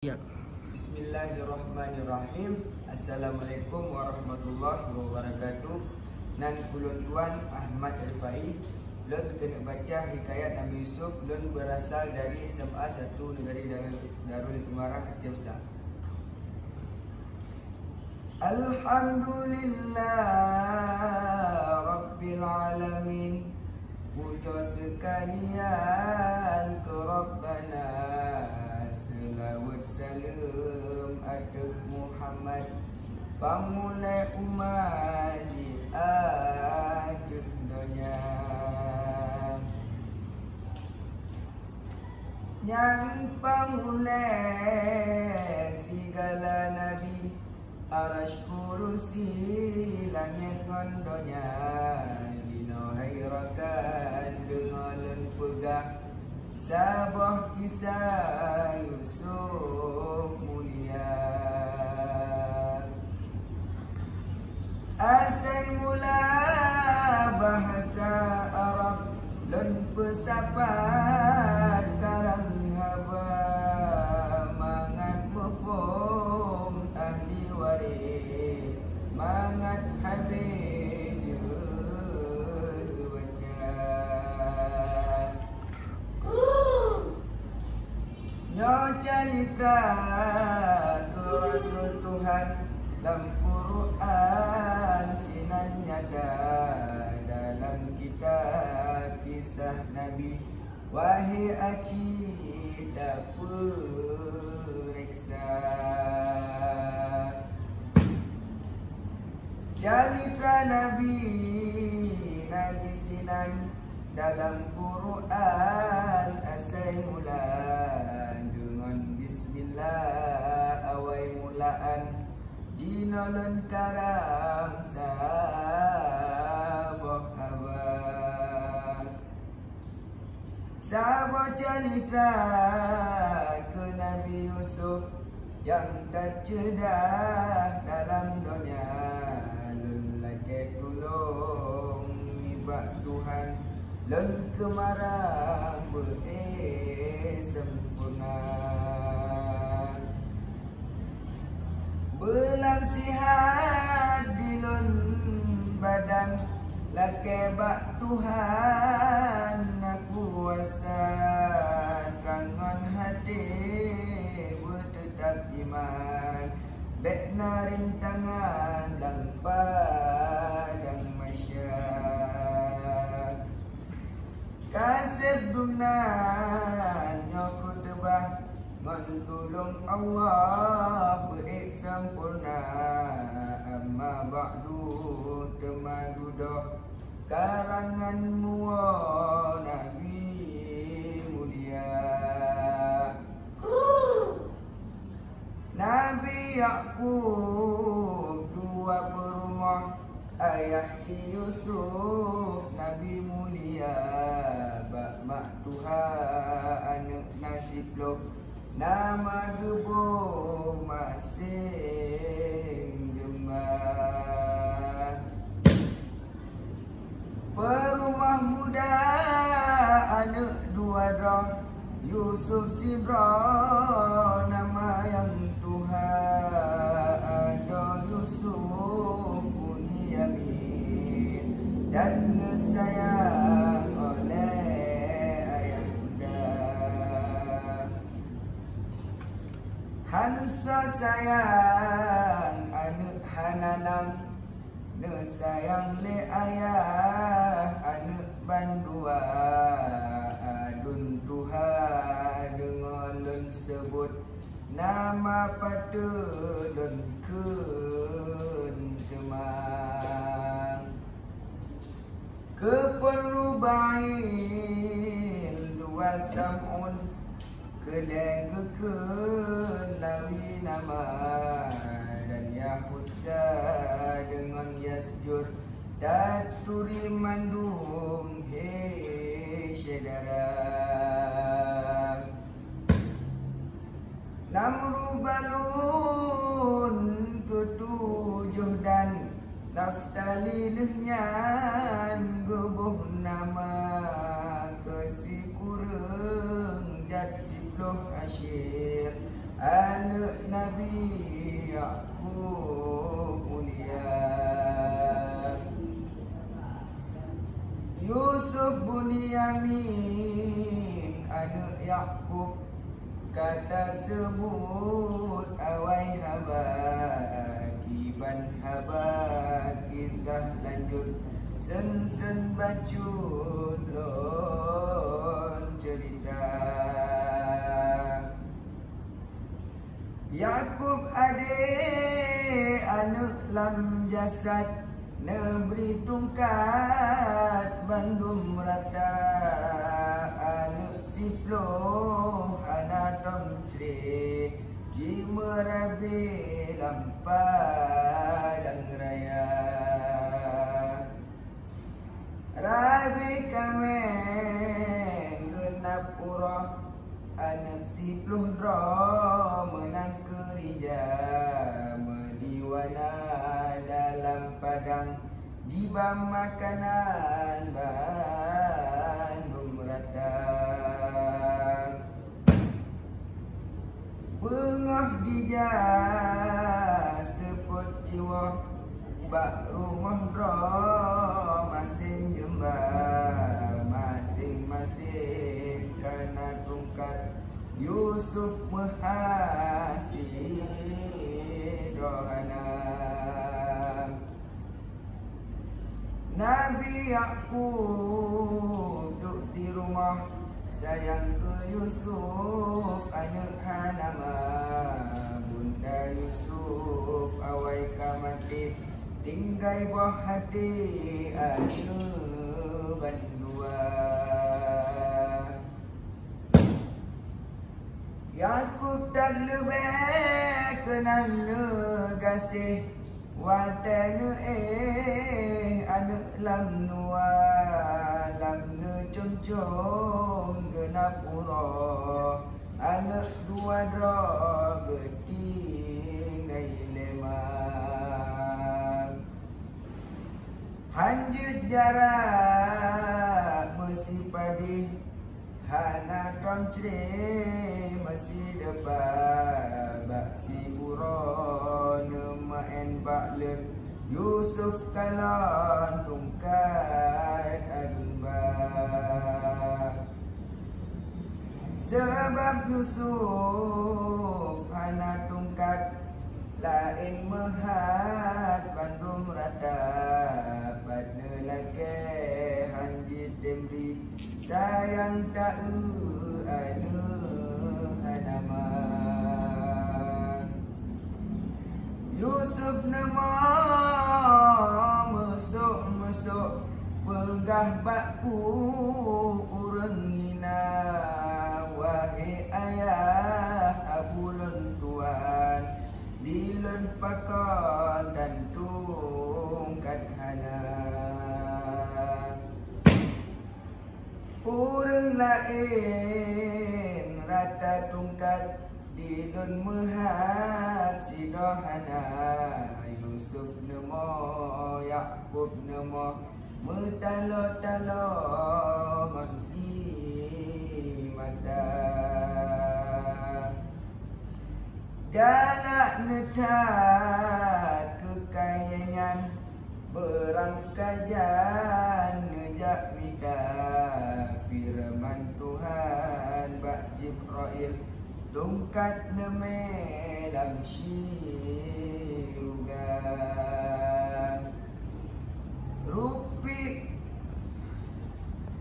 Ya. Bismillahirrahmanirrahim. Assalamualaikum warahmatullahi wabarakatuh. Nan kulun tuan Ahmad Rifai. Lun kena baca hikayat Nabi Yusuf. Lun berasal dari SMA 1 Negeri Darul Imarah Aceh Besar. Alhamdulillah Rabbil Alamin. Puja sekalian ke Rabbana, selawat salam atas Muhammad, pamulai umat di akhir dunia. Yang pamulai segala nabi, arash kurusi langit kondonya, dino hairakan dengan pegah sabah kisah Yusuf mulia. Asal mula bahasa Arab dan pesapat karang haba, mangat mafhum ahli waris, mangat habis baca. Nyo cerita ke Rasul Tuhan dalam Quran, sinan nyada dalam kitab kisah Nabi. Wahai akidah periksa, cerita Nabi Nabi sinan dalam Quran asal mula dengan bismillah awai mulaan, jinolon karang sabah hawa. Sabah cerita ke Nabi Yusuf yang tercedah dalam dunia, lun lagi tolong ibad Tuhan, lun kemarang sempurna. Belang sihat di lun badan, laki bak Tuhan aku kuasa, kangon hati bertetap iman, bekna rintangan lang padang masyarakat. Kasih dunan nyoku tebah, mentulung Allah berik sempurna. Amma ba'du temadudah karangan muwa Nabi mulia. Nabi Yaqub dua berumah, ayah di Yusuf Nabi mulia. Bak mak Tuhan anak nasib loh, nama gebuh masing jembah. Perumah muda anak dua dah, Yusuf Sidra nama yang Tuhan. Ada Yusuf Bunyamin dan sayang oleh ayah bunda. Hansa sayang anak Hananam, ne sayang le ayah anak Bandua. Adun Tuhan dengan lun sebut nama patut dan kencemang. Keperlu bail dua samun, kelegekan lawi nama, dan Yahudza dengan Yasjur daturi mandum he syedara. Namru balun ketujuh dan Naftali lehnya gebuh nama, kesikureng jat ciploh asyir anak Nabi Yaqub mulia. Yusuf Bunyamin anak Yaqub kata sebut awai haba kiban haba kisah lanjut sen bacun lon cerita. Yaqub adik anak lam jasad neberi tungkat bandum rata anak siploh anak tom cre ji merabe lampadang raya rabi kameng genap urah anak siploh dro menang kerja mediwana dalam padang jibam makanan bandum rata pengah dija seput jiwa bak rumah dro masing jembah masing-masing kana tungkat Yusuf mahasi rohana. Nabi Yaqub duduk di rumah sayang ke Yusuf anak Hanama bunda Yusuf awai kamati tinggai buah hati anu bandua. Yaqub dan lebih kenal negasih watan anak lam nua lam ne com genap uro anak dua dro geti ngai lema hanjut jarak mesi padi hana tomcre masih depan bak si buron main baklen Yusuf kalan tungkat adumba sebab Yusuf hana tungkat lain mehat bandum rata pada lake hanjit temri sayang tak anu hanama. Yusuf nama mesok pegah bakku urang hina wahai ayah abulun tuan dilun pakon dan tungkat hana. Urang lain rata tungkat dilun mehat si dohana. Yusuf nemo Yaqub nemo metalo-talo mati mata galak netat kekayangan berangkajan nejak minta firman Tuhan bak Jibril tungkat neme lam syurga rupi